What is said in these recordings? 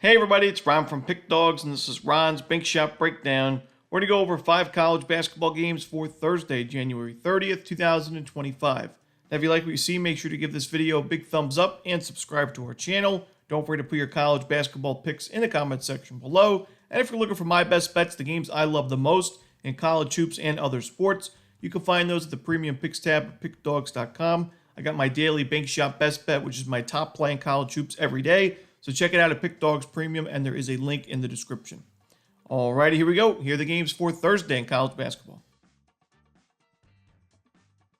Hey everybody, it's Ron from Pick Dawgz, and this is Ron's Bank Shop Breakdown. We're going to go over 5 college basketball games for Thursday, January 30th, 2025. Now, if you like what you see, make sure to give this video a big thumbs up and subscribe to our channel. Don't forget to put your college basketball picks in the comment section below. And if you're looking for my best bets, the games I love the most in college hoops and other sports, you can find those at the Premium Picks tab at pickdawgz.com. I got my daily Bank Shop Best Bet, which is my top play in college hoops every day. So check it out at Pick Dawgz Premium, and there is a link in the description. Alrighty, here we go. Here are the games for Thursday in college basketball.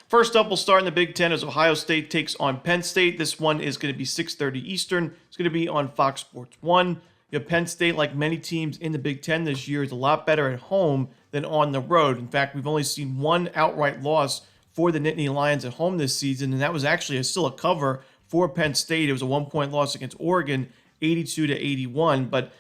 First up, we'll start in the Big Ten as Ohio State takes on Penn State. This one is going to be 6:30 Eastern. It's going to be on Fox Sports 1. Penn State, like many teams in the Big Ten this year, is a lot better at home than on the road. In fact, we've only seen one outright loss for the Nittany Lions at home this season, and that was actually still a cover for Penn State. It was a 1-point loss against Oregon, 82-81. But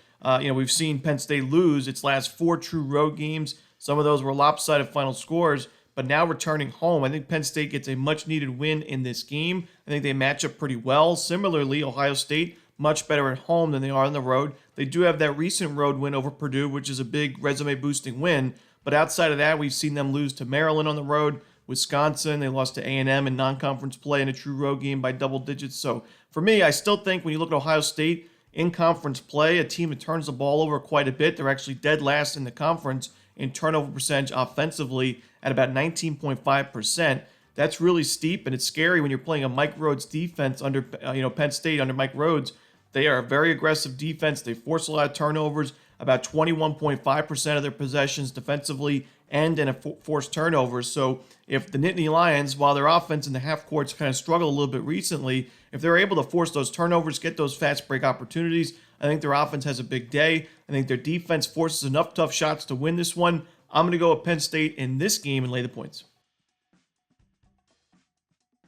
we've seen Penn State lose its last 4 true road games. Some of those were lopsided final scores. But now returning home, I think Penn State gets a much-needed win in this game. I think they match up pretty well. Similarly, Ohio State, much better at home than they are on the road. They do have that recent road win over Purdue, which is a big resume-boosting win. But outside of that, we've seen them lose to Maryland on the road. Wisconsin, they lost to A&M in non-conference play in a true road game by double digits. So for me, I still think when you look at Ohio State in conference play, a team that turns the ball over quite a bit. They're actually dead last in the conference in turnover percentage offensively at about 19.5%. That's really steep, and it's scary when you're playing a Mike Rhodes defense under Penn State under Mike Rhodes. They are a very aggressive defense. They force a lot of turnovers, about 21.5% of their possessions defensively and in a forced turnovers. So if the Nittany Lions, while their offense in the half courts kind of struggled a little bit recently, if they're able to force those turnovers, get those fast break opportunities, I think their offense has a big day. I think their defense forces enough tough shots to win this one. I'm going to go with Penn State in this game and lay the points.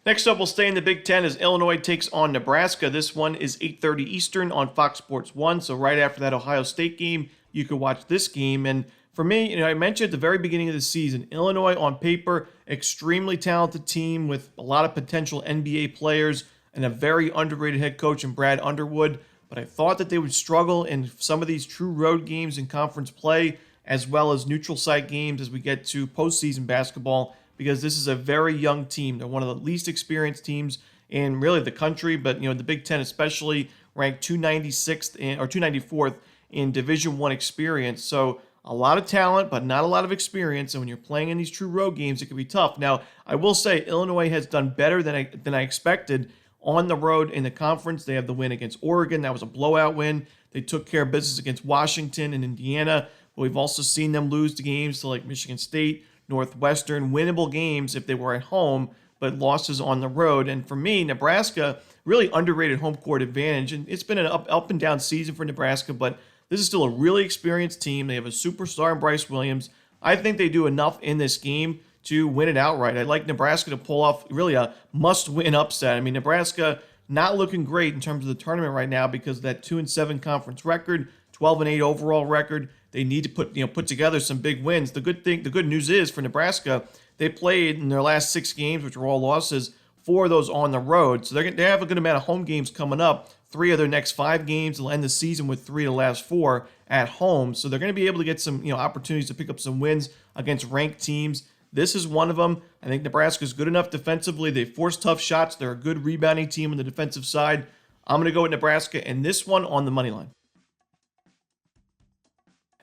Next up, we'll stay in the Big Ten as Illinois takes on Nebraska. This one is 8:30 Eastern on Fox Sports 1. So right after that Ohio State game, you can watch this game. And for me, I mentioned at the very beginning of the season, Illinois on paper, extremely talented team with a lot of potential NBA players and a very underrated head coach in Brad Underwood. But I thought that they would struggle in some of these true road games in conference play, as well as neutral site games as we get to postseason basketball, because this is a very young team. They're one of the least experienced teams in really the country, but the Big Ten especially, ranked 296th or 294th in Division I experience. So a lot of talent, but not a lot of experience. And when you're playing in these true road games, it can be tough. Now, I will say Illinois has done better than I expected on the road in the conference. They have the win against Oregon. That was a blowout win. They took care of business against Washington and Indiana. But we've also seen them lose to games to like Michigan State, Northwestern, winnable games if they were at home, but losses on the road. And for me, Nebraska, really underrated home court advantage. And it's been an up and down season for Nebraska, but this is still a really experienced team. They have a superstar in Bryce Williams. I think they do enough in this game to win it outright. I'd like Nebraska to pull off really a must-win upset. I mean, Nebraska not looking great in terms of the tournament right now because of that 2-7 conference record, 12-8 overall record. They need to put together some big wins. The good news is for Nebraska, they played in their last 6 games, which were all losses, 4 of those on the road. So they have a good amount of home games coming up. 3 of their next 5 games. They'll end the season with 3 of the last 4 at home. So they're going to be able to get some opportunities to pick up some wins against ranked teams. This is one of them. I think Nebraska is good enough defensively. They force tough shots. They're a good rebounding team on the defensive side. I'm going to go with Nebraska and this one on the money line.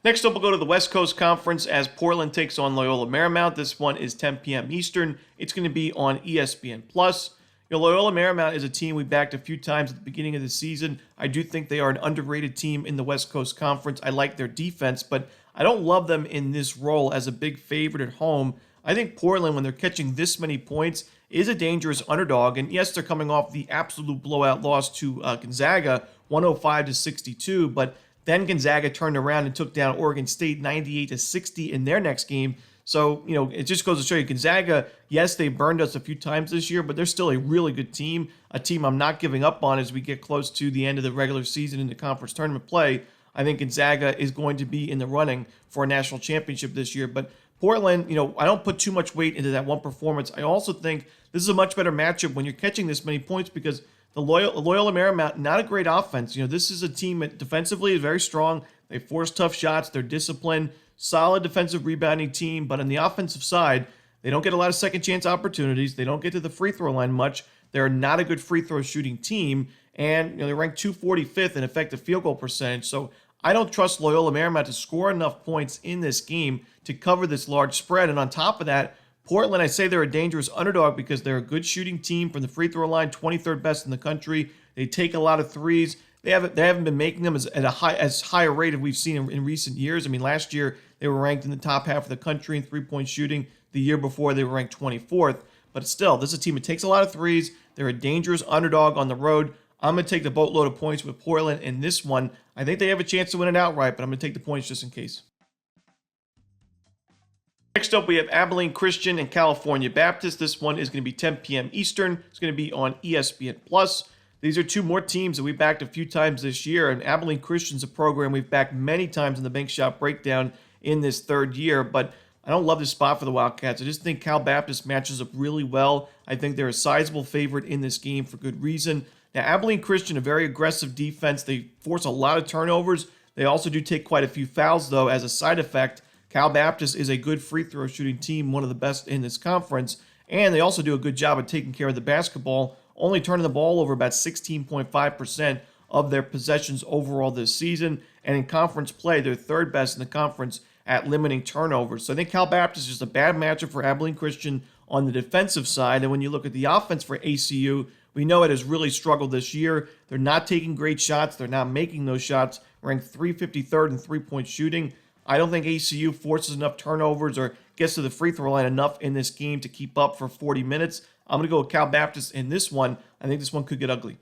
Next up, we'll go to the West Coast Conference as Portland takes on Loyola Marymount. This one is 10 p.m. Eastern. It's going to be on ESPN+. Loyola Marymount is a team we backed a few times at the beginning of the season. I do think they are an underrated team in the West Coast Conference. I like their defense, but I don't love them in this role as a big favorite at home. I think Portland, when they're catching this many points, is a dangerous underdog. And yes, they're coming off the absolute blowout loss to Gonzaga, 105-62, but then Gonzaga turned around and took down Oregon State 98-60 in their next game. So, it just goes to show you, Gonzaga, yes, they burned us a few times this year, but they're still a really good team, a team I'm not giving up on as we get close to the end of the regular season into conference tournament play. I think Gonzaga is going to be in the running for a national championship this year. But Portland, I don't put too much weight into that one performance. I also think this is a much better matchup when you're catching this many points because the Loyola Marymount, not a great offense. This is a team that defensively is very strong. They force tough shots. They're disciplined, solid defensive rebounding team. But on the offensive side, they don't get a lot of second chance opportunities. They don't get to the free throw line much. They're not a good free throw shooting team. And they rank 245th in effective field goal percentage. So I don't trust Loyola Marymount to score enough points in this game to cover this large spread. And on top of that, Portland, I say they're a dangerous underdog because they're a good shooting team from the free throw line, 23rd best in the country. They take a lot of threes. They haven't been making them as high a rate as we've seen in recent years. I mean, last year they were ranked in the top half of the country in three-point shooting. The year before they were ranked 24th. But still, this is a team that takes a lot of threes. They're a dangerous underdog on the road. I'm going to take the boatload of points with Portland in this one. I think they have a chance to win it outright, but I'm going to take the points just in case. Next up, we have Abilene Christian and California Baptist. This one is going to be 10 p.m. Eastern. It's going to be on ESPN+. These are two more teams that we backed a few times this year, and Abilene Christian's a program we've backed many times in the Bank Shot Breakdown in this third year, but I don't love this spot for the Wildcats. I just think Cal Baptist matches up really well. I think they're a sizable favorite in this game for good reason. Now, Abilene Christian, a very aggressive defense. They force a lot of turnovers. They also do take quite a few fouls, though, as a side effect. Cal Baptist is a good free throw shooting team, one of the best in this conference, and they also do a good job of taking care of the basketball, only turning the ball over about 16.5% of their possessions overall this season, and in conference play, they're third best in the conference at limiting turnovers. So I think Cal Baptist is just a bad matchup for Abilene Christian on the defensive side, and when you look at the offense for ACU, we know it has really struggled this year. They're not taking great shots. They're not making those shots, ranked 353rd in three-point shooting. I don't think ACU forces enough turnovers or gets to the free throw line enough in this game to keep up for 40 minutes. I'm going to go with Cal Baptist in this one. I think this one could get ugly.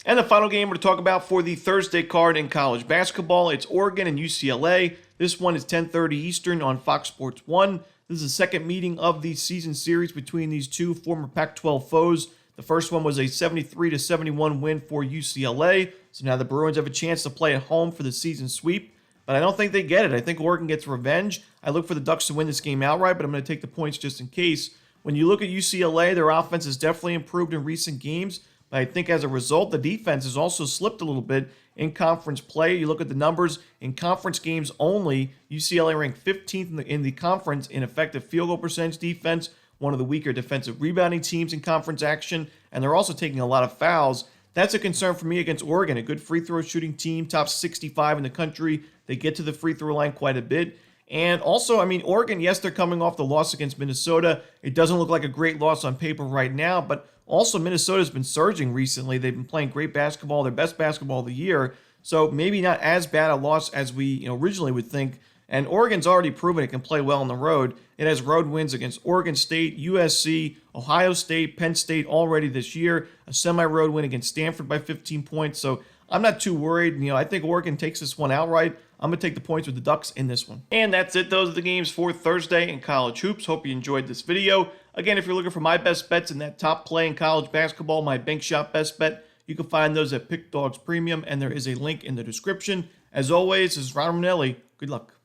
And the final game we're going to talk about for the Thursday card in college basketball, it's Oregon and UCLA. This one is 10:30 Eastern on Fox Sports 1. This is the second meeting of the season series between these two former Pac-12 foes. The first one was a 73-71 win for UCLA. So now the Bruins have a chance to play at home for the season sweep. But I don't think they get it. I think Oregon gets revenge. I look for the Ducks to win this game outright, but I'm going to take the points just in case. When you look at UCLA, their offense has definitely improved in recent games. But I think as a result, the defense has also slipped a little bit in conference play. You look at the numbers in conference games only. UCLA ranked 15th in the conference in effective field goal percentage defense, one of the weaker defensive rebounding teams in conference action, and they're also taking a lot of fouls. That's a concern for me against Oregon, a good free throw shooting team, top 65 in the country. They get to the free throw line quite a bit. And also, I mean, Oregon, yes, they're coming off the loss against Minnesota. It doesn't look like a great loss on paper right now, but also Minnesota's been surging recently. They've been playing great basketball, their best basketball of the year. So maybe not as bad a loss as we originally would think. And Oregon's already proven it can play well on the road. It has road wins against Oregon State, USC, Ohio State, Penn State already this year. A semi-road win against Stanford by 15 points. So I'm not too worried. I think Oregon takes this one outright. I'm going to take the points with the Ducks in this one. And that's it. Those are the games for Thursday in college hoops. Hope you enjoyed this video. Again, if you're looking for my best bets in that top play in college basketball, my Bank Shot best bet, you can find those at Pickdawgz Premium, and there is a link in the description. As always, this is Romanelli. Good luck.